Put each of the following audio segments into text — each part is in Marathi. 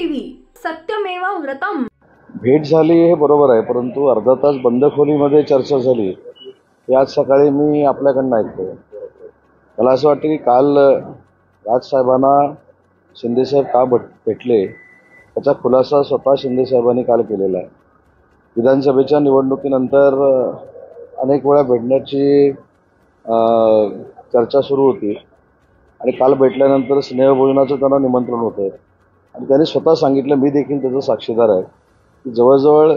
टीव्ही सत्यमेव व्रतम। भेट झाली हे बरोबर आहे, परंतु अर्धा तास बंद खोलीमध्ये चर्चा झाली हे आज सकाळी मी आपल्याकडनं ऐकतो। मला असं वाटतं की काल राजसाहेबांना शिंदेसाहेब का भेटले त्याचा खुलासा स्वतः शिंदेसाहेबांनी काल केलेला आहे। विधानसभेच्या निवडणुकीनंतर अनेक वेळा भेटण्याची चर्चा सुरू होती आणि काल भेटल्यानंतर स्नेहभोजनाचं त्यांना निमंत्रण होतं आणि त्यांनी स्वतः सांगितलं, मी देखील त्याचा साक्षीदार आहे, की जवळजवळ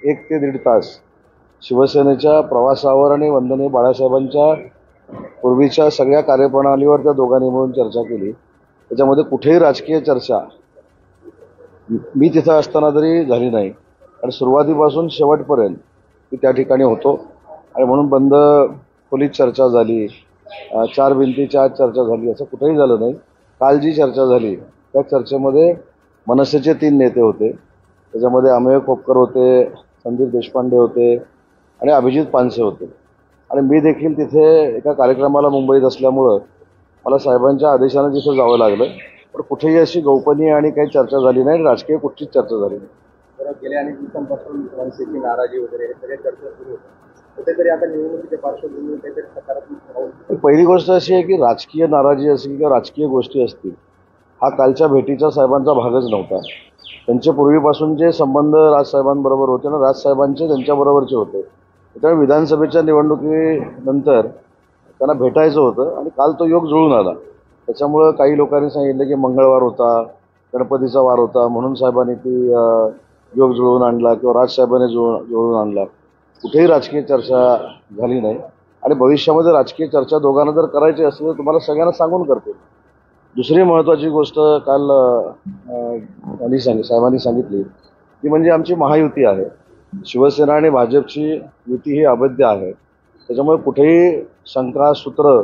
1 ते 1.5 तास शिवसेनेच्या प्रवासावर आणि वंदनीय बाळासाहेबांच्या पूर्वीच्या सगळ्या कार्यप्रणालीवर त्या दोघांनी मिळून चर्चा केली। त्याच्यामध्ये कुठेही राजकीय चर्चा मी तिथं असताना तरी झाली नाही आणि सुरुवातीपासून शेवटपर्यंत मी त्या ठिकाणी होतो आणि म्हणून बंद खोलीत चर्चा झाली, 4 भिंतीच्या आत चर्चा झाली असं कुठेही झालं नाही। काल जी चर्चा झाली त्या चर्चेमध्ये मनसेचे 3 नेते होते, त्याच्यामध्ये अमेय खोपकर होते, संदीप देशपांडे होते आणि अभिजित पानसे होते आणि मी देखील तिथे एका कार्यक्रमाला मुंबईत असल्यामुळं मला साहेबांच्या आदेशाने तिथे जावं लागलं, पण कुठेही अशी गोपनीय आणि काही चर्चा झाली नाही, राजकीय कुठचीच चर्चा झाली नाही। गेल्या अनेक दिवसांपासून मनसेची नाराजी वगैरे हे सगळ्या चर्चा सुरू होत्या, कुठेतरी आता निवडणुकीच्या पार्श्वभूमीवर काहीतरी सकारात्मक पहिली गोष्ट अशी आहे की राजकीय नाराजी असेल किंवा राजकीय गोष्टी असतील हा कालच्या भेटीचा साहेबांचा भागच नव्हता। त्यांचे पूर्वीपासून जे संबंध राजसाहेबांबरोबर होते ना, राजसाहेबांचे त्यांच्याबरोबरचे होते, त्यामुळे विधानसभेच्या निवडणुकीनंतर त्यांना भेटायचं होतं आणि काल तो योग जुळून आला। त्याच्यामुळं काही लोकांनी सांगितलं की मंगळवार होता, गणपतीचा वार होता म्हणून साहेबांनी ती योग जुळवून आणला किंवा राजसाहेबांनी जुळवून आणला। कुठेही राजकीय चर्चा झाली नाही आणि भविष्यामध्ये राजकीय चर्चा दोघांना जर करायची असेल तर तुम्हाला सगळ्यांना सांगून करतील। दुसरी महत्त्वाची गोष्ट काल साहेबांनी सांगितली ती म्हणजे आमची महायुती आहे, शिवसेना आणि भाजपची युती ही अवैध आहे, त्याच्यामुळे कुठेही शंका सूत्र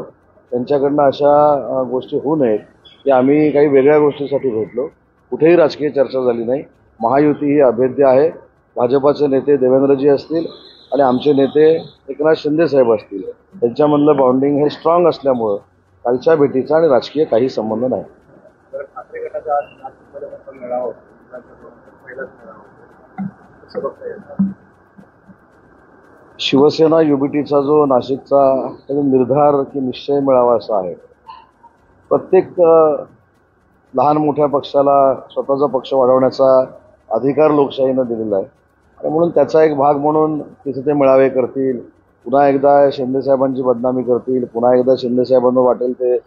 त्यांच्याकडनं अशा गोष्टी होऊ नयेत की आम्ही काही वेगळ्या गोष्टीसाठी भेटलो। कुठेही राजकीय चर्चा झाली नाही, महायुती ही अभेद्य आहे। भाजपाचे नेते देवेंद्रजी असतील आणि आमचे नेते एकनाथ शिंदे साहेब असतील, त्यांच्यामधलं बॉन्डिंग हे स्ट्रॉंग असल्यामुळं कालच्या भेटीचा आणि राजकीय काही संबंध नाही। ठाकरे गटाचा आज नाशिकमध्ये मेळावा पहिलाच मेळावा शिवसेना युबीटीचा जो नाशिकचा निर्धार की निश्चय मिळावा असा आहे। प्रत्येक लहान मोठ्या पक्षाला स्वतःचा पक्ष वाढवण्याचा अधिकार लोकशाहीनं दिलेला आहे आणि म्हणून त्याचा एक भाग म्हणून तिथे ते मेळावे करतील, पुन्हा एकदा शिंदेसाहेबांची बदनामी करतील, पुन्हा एकदा शिंदेसाहेबांना वाटेल ते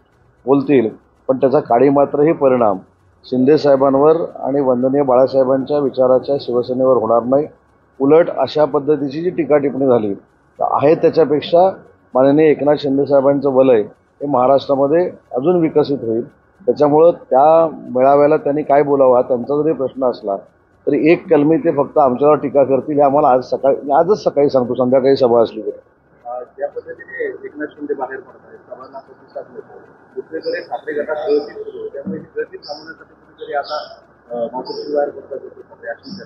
बोलतील, पण त्याचा काडीमात्रही परिणाम शिंदेसाहेबांवर आणि वंदनीय बाळासाहेबांच्या विचाराच्या शिवसेनेवर होणार नाही। उलट अशा पद्धतीची जी टीका टिप्पणी झाली आहे त्याच्यापेक्षा माननीय एकनाथ शिंदेसाहेबांचं वलय हे महाराष्ट्रामध्ये अजून विकसित होईल। त्याच्यामुळं त्या मेळाव्याला त्यांनी काय बोलावं त्यांचा जरी प्रश्न असला तरी एक कलमी ते फक्त आमच्यावर टीका करतील हे आम्हाला आजच सकाळी सांगतो, संध्याकाळी सभा असली तरी। ज्या पद्धतीने एकनाथ शिंदे बाहेर पडत आहेत, सभांना प्रतिसाद मिळतो, दुसरीकडे ठाकरे गटात गळती सुरू होते, त्यामुळे गळती थांबवण्यासाठी कुठेतरी आता महापुरुष बाहेर पडतात अशी चर्चा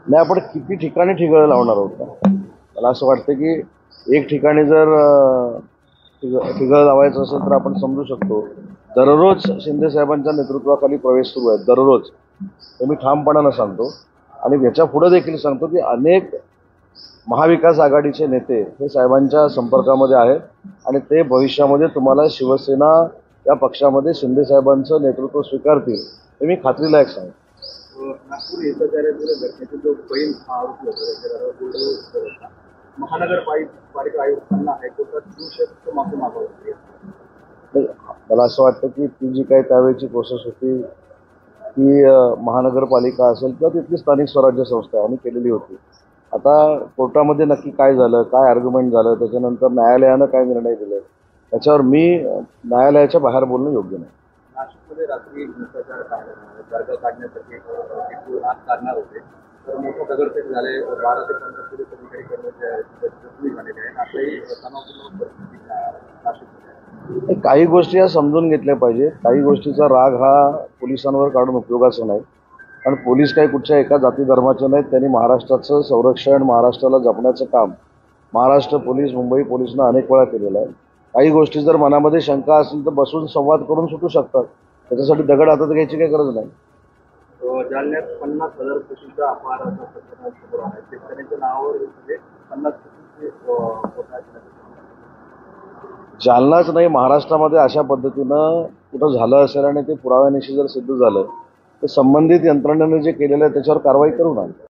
नाही। आपण किती ठिकाणी ठिगळं लावणार आहोत? मला असं वाटतं की एक ठिकाणी जर ठिगळं लावायचं असेल तर आपण समजू शकतो। दररोज शिंदेसाहेबांच्या नेतृत्वाखाली प्रवेश सुरू आहे, दररोज, हे मी ठामपणानं सांगतो आणि याच्या पुढे देखील सांगतो की अनेक महाविकास आघाडीचे नेते हे साहेबांच्या संपर्कामध्ये आहेत आणि ते भविष्यामध्ये तुम्हाला शिवसेना या पक्षामध्ये शिंदेसाहेबांचं नेतृत्व स्वीकारतील हे मी खात्रीलायक सांगतो। नागपूर हिंसाचारामुळे घटनेचा जो बहीण आरोपी होता महानगरपालिका आयुक्तांना हायकोर्टात 200 माफी मागावी। मला असं वाटतं की ती जी काही त्यावेळेची प्रोसेस होती ती महानगरपालिका असेल किंवा तिथली स्थानिक स्वराज्य संस्था यांनी केलेली होती। आता कोर्टामध्ये नक्की काय झालं, काय आर्ग्युमेंट झालं, त्याच्यानंतर न्यायालयानं काय निर्णय दिले त्याच्यावर मी न्यायालयाच्या बाहेर बोलणं योग्य नाही। नाशिकमध्ये रात्री हिंसाचार काढण्यासाठी आत काढणार होते तर मोठं दगडफेक झाले, 12 ते 15 पोलीस अधिकारी कर्मचारी जखमी झालेले आहेत। आताही तणावपूर्ण परिस्थिती नाशिकमध्ये। काही गोष्टी या समजून घेतल्या पाहिजे, काही गोष्टीचा राग हा पोलिसांवर काढून उपयोगाचा नाही, कारण पोलीस काही कुठच्या एका जाती धर्माचे नाहीत। त्यांनी महाराष्ट्राचं संरक्षण, महाराष्ट्राला जपण्याचं काम महाराष्ट्र पोलीस, मुंबई पोलिसनं अनेक वेळा केलेलं आहे। काही गोष्टी जर मनामध्ये शंका असेल तर बसून संवाद करून सुटू शकतात, त्याच्यासाठी दगड हातात घ्यायची काही गरज नाही। जालन्यात 50,000 कोटींचा अपहाराचा प्रकरण समोर आहे. शेतकऱ्यांच्या नावावर म्हणजे 50 कोटींची घोटाळा केला. जालनाच नाही, महाराष्ट्रामध्ये अशा पद्धतीनं कुठं झालं असेल आणि ते पुराव्यानिशी जर सिद्ध झालं तर संबंधित यंत्रणेने जे केलेलं आहे त्याच्यावर कारवाई करू ना.